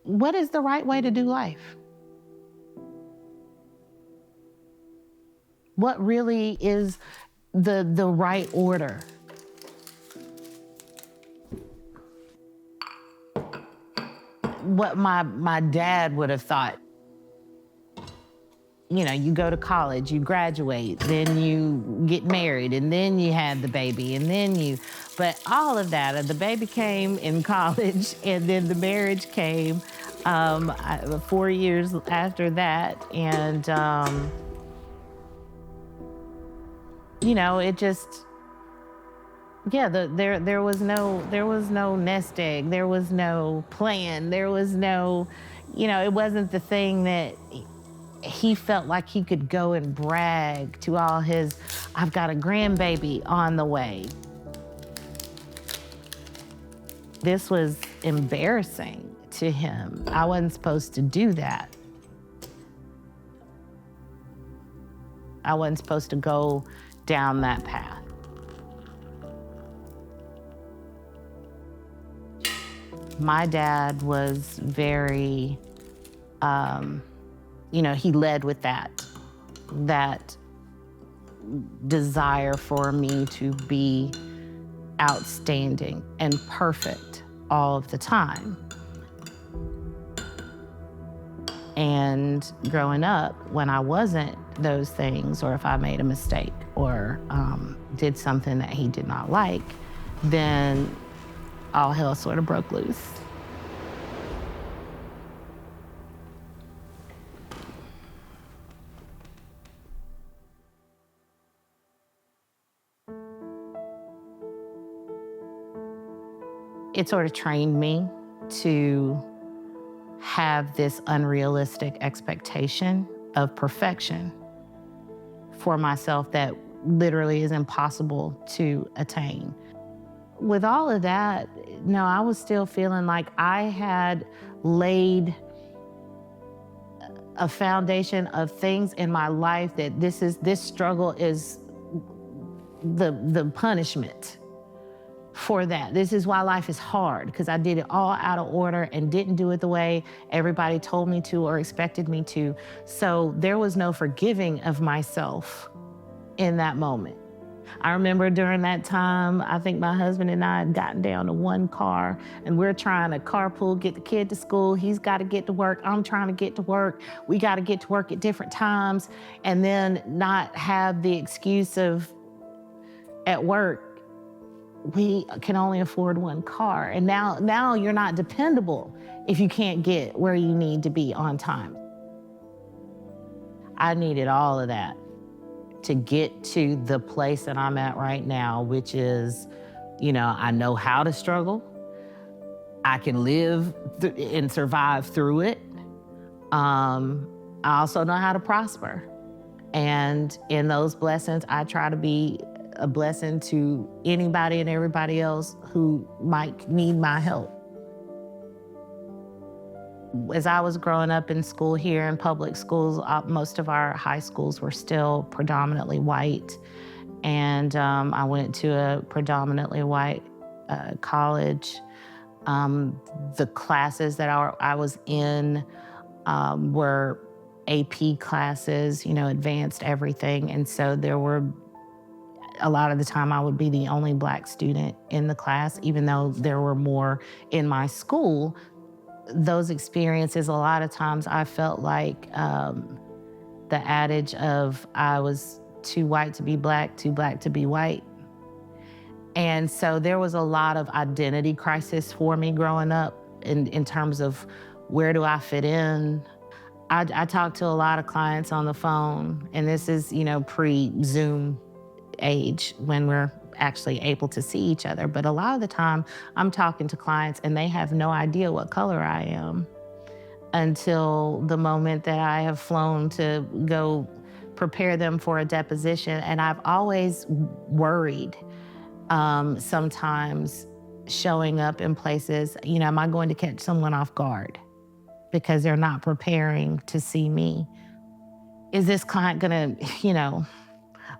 What is the right way to do life? What really is the right order? What my dad would have thought. You know, you go to college, you graduate, then you get married, and then you have the baby, and then you, but all of that, the baby came in college, and then the marriage came 4 years after that, and you know, it just, yeah, there was no nest egg, there was no plan, there was no, you know, it wasn't the thing that he felt like he could go and brag to all his, I've got a grandbaby on the way. This was embarrassing to him. I wasn't supposed to do that. I wasn't supposed to go down that path. My dad was very, you know, he led with that desire for me to be outstanding and perfect all of the time. And growing up, when I wasn't those things, or if I made a mistake or did something that he did not like, then all hell sort of broke loose. It sort of trained me to have this unrealistic expectation of perfection for myself that literally is impossible to attain. With all of that, no, I was still feeling like I had laid a foundation of things in my life that this struggle is the punishment for that. This is why life is hard, because I did it all out of order and didn't do it the way everybody told me to or expected me to. So there was no forgiving of myself in that moment. I remember during that time, I think my husband and I had gotten down to one car, and we're trying to carpool, get the kid to school. He's got to get to work. I'm trying to get to work. We got to get to work at different times, and then not have the excuse of at work, we can only afford one car. And now you're not dependable if you can't get where you need to be on time. I needed all of that to get to the place that I'm at right now, which is, you know, I know how to struggle. I can live and survive through it. I also know how to prosper. And in those blessings, I try to be a blessing to anybody and everybody else who might need my help. As I was growing up in school here in public schools, most of our high schools were still predominantly white. And I went to a predominantly white college. The classes that I was in were AP classes, you know, advanced everything. And so there were, a lot of the time I would be the only Black student in the class, even though there were more in my school. Those experiences, a lot of times I felt like the adage of I was too white to be Black, too Black to be white. And so there was a lot of identity crisis for me growing up in terms of where do I fit in. I talked to a lot of clients on the phone, and this is, you know, pre-Zoom age when we're actually able to see each other. But a lot of the time I'm talking to clients and they have no idea what color I am until the moment that I have flown to go prepare them for a deposition. And I've always worried sometimes showing up in places, you know, am I going to catch someone off guard because they're not preparing to see me? Is this client gonna, you know,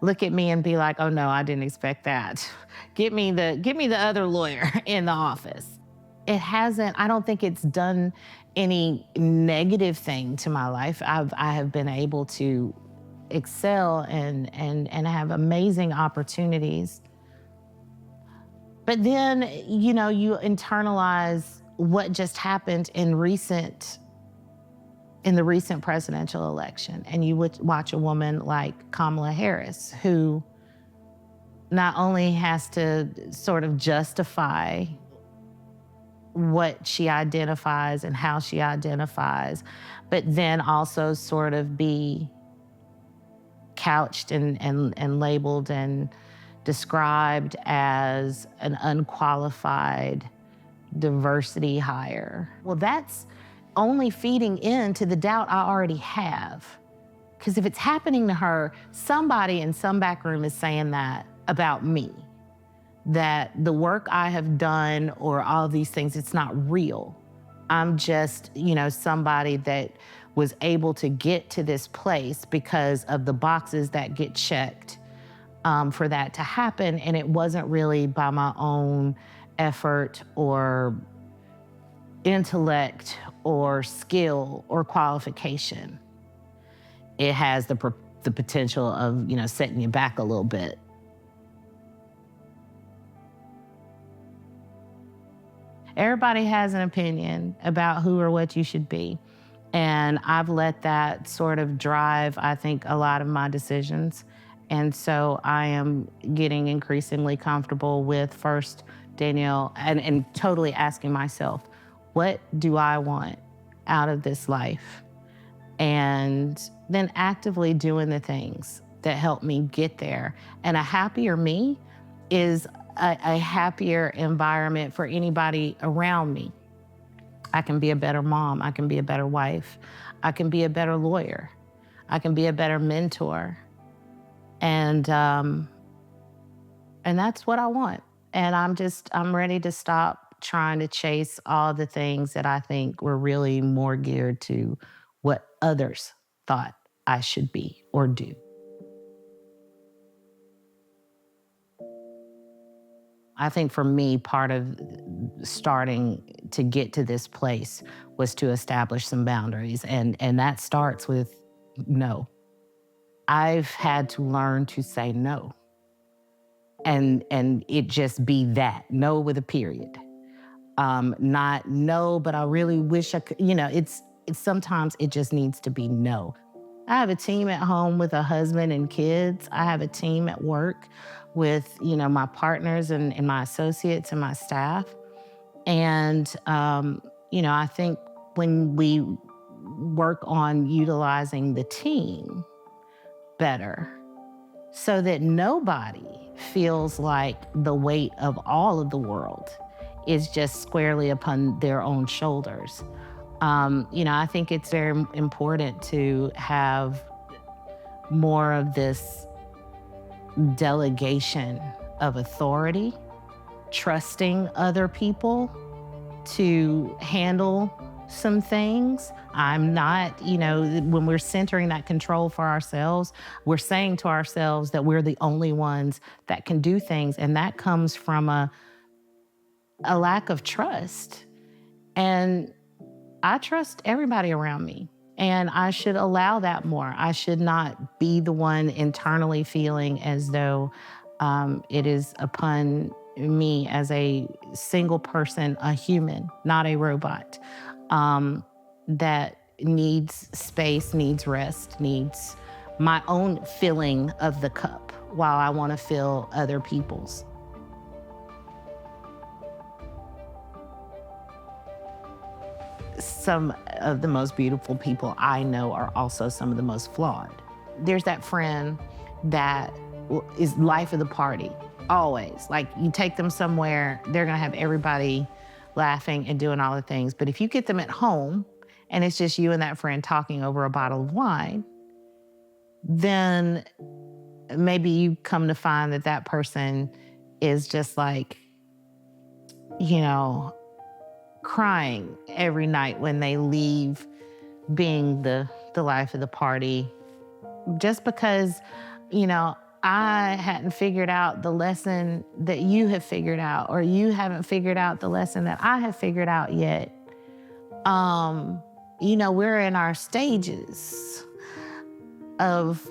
look at me and be like, oh no, I didn't expect that. Get me the other lawyer in the office. It hasn't, I don't think it's done any negative thing to my life. I have been able to excel and have amazing opportunities. But then, you know, you internalize what just happened in the recent presidential election, and you would watch a woman like Kamala Harris, who not only has to sort of justify what she identifies and how she identifies, but then also sort of be couched and labeled and described as an unqualified diversity hire. Well, that's only feeding into the doubt I already have. Because if it's happening to her, somebody in some back room is saying that about me, that the work I have done or all these things, it's not real. I'm just, you know, somebody that was able to get to this place because of the boxes that get checked for that to happen. And it wasn't really by my own effort or intellect or skill or qualification. It has the potential of, you know, setting you back a little bit. Everybody has an opinion about who or what you should be. And I've let that sort of drive, I think, a lot of my decisions. And so I am getting increasingly comfortable with first, Danielle, and totally asking myself, what do I want out of this life? And then actively doing the things that help me get there. And a happier me is a happier environment for anybody around me. I can be a better mom. I can be a better wife. I can be a better lawyer. I can be a better mentor. And that's what I want. And I'm ready to stop trying to chase all the things that I think were really more geared to what others thought I should be or do. I think for me, part of starting to get to this place was to establish some boundaries. And that starts with no. I've had to learn to say no. And it just be that, no with a period. Not no, but I really wish I could, you know, it's sometimes it just needs to be no. I have a team at home with a husband and kids. I have a team at work with, you know, my partners and my associates and my staff. And, you know, I think when we work on utilizing the team better so that nobody feels like the weight of all of the world is just squarely upon their own shoulders. You know, I think it's very important to have more of this delegation of authority, trusting other people to handle some things. I'm not, you know, when we're centering that control for ourselves, we're saying to ourselves that we're the only ones that can do things. And that comes from a lack of trust. And I trust everybody around me, and I should allow that more. I should not be the one internally feeling as though it is upon me as a single person, a human, not a robot, that needs space, needs rest, needs my own filling of the cup while I want to fill other people's. Some of the most beautiful people I know are also some of the most flawed. There's that friend that is life of the party, always. Like, you take them somewhere, they're gonna have everybody laughing and doing all the things. But if you get them at home and it's just you and that friend talking over a bottle of wine, then maybe you come to find that that person is just like, you know, crying every night when they leave being the life of the party, just because, you know, I hadn't figured out the lesson that you have figured out, or you haven't figured out the lesson that I have figured out yet. Um, we're in our stages of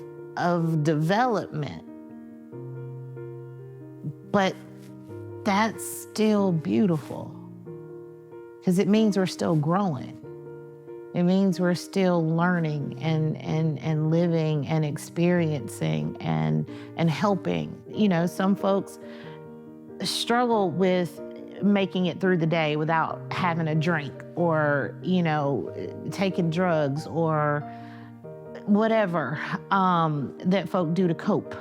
development, but that's still beautiful because it means we're still growing. It means we're still learning and living and experiencing and helping. Some folks struggle with making it through the day without having a drink or, taking drugs or whatever that folk do to cope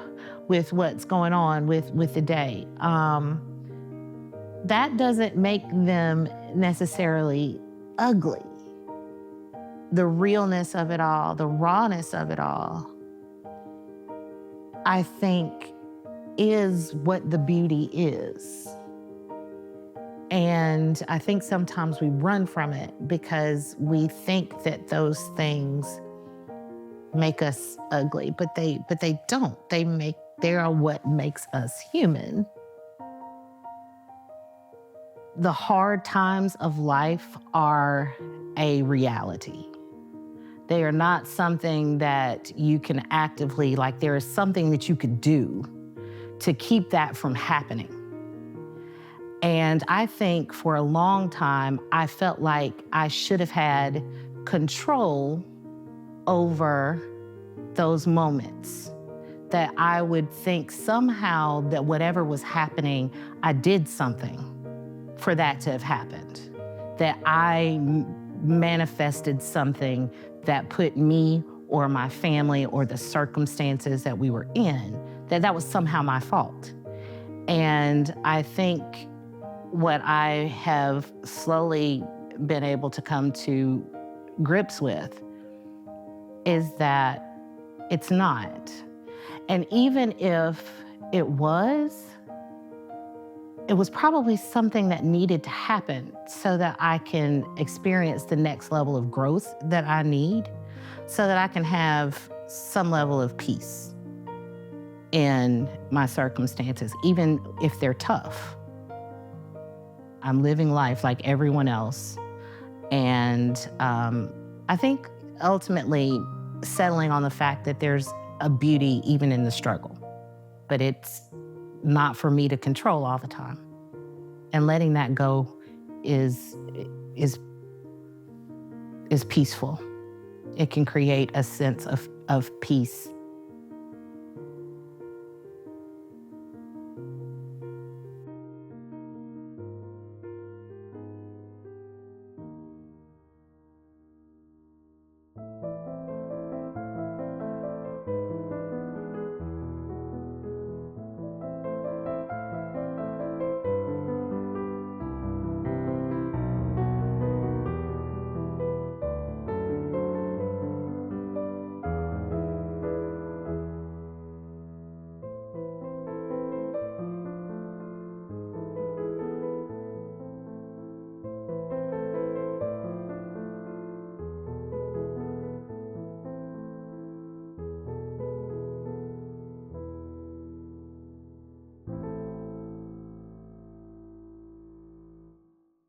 with what's going on with the day. That doesn't make them necessarily ugly. The realness of it all, the rawness of it all, I think is what the beauty is. And I think sometimes we run from it because we think that those things make us ugly, but they don't. They are what makes us human. The hard times of life are a reality. They are not something that you can actively, there is something that you could do to keep that from happening. And I think for a long time, I felt like I should have had control over those moments. That I would think somehow that whatever was happening, I did something for that to have happened. That I manifested something that put me or my family or the circumstances that we were in, that was somehow my fault. And I think what I have slowly been able to come to grips with is that it's not. And even if it was probably something that needed to happen so that I can experience the next level of growth that I need, so that I can have some level of peace in my circumstances, even if they're tough. I'm living life like everyone else. And I think ultimately settling on the fact that there's a beauty even in the struggle, but it's not for me to control all the time. And letting that go is peaceful. It can create a sense of peace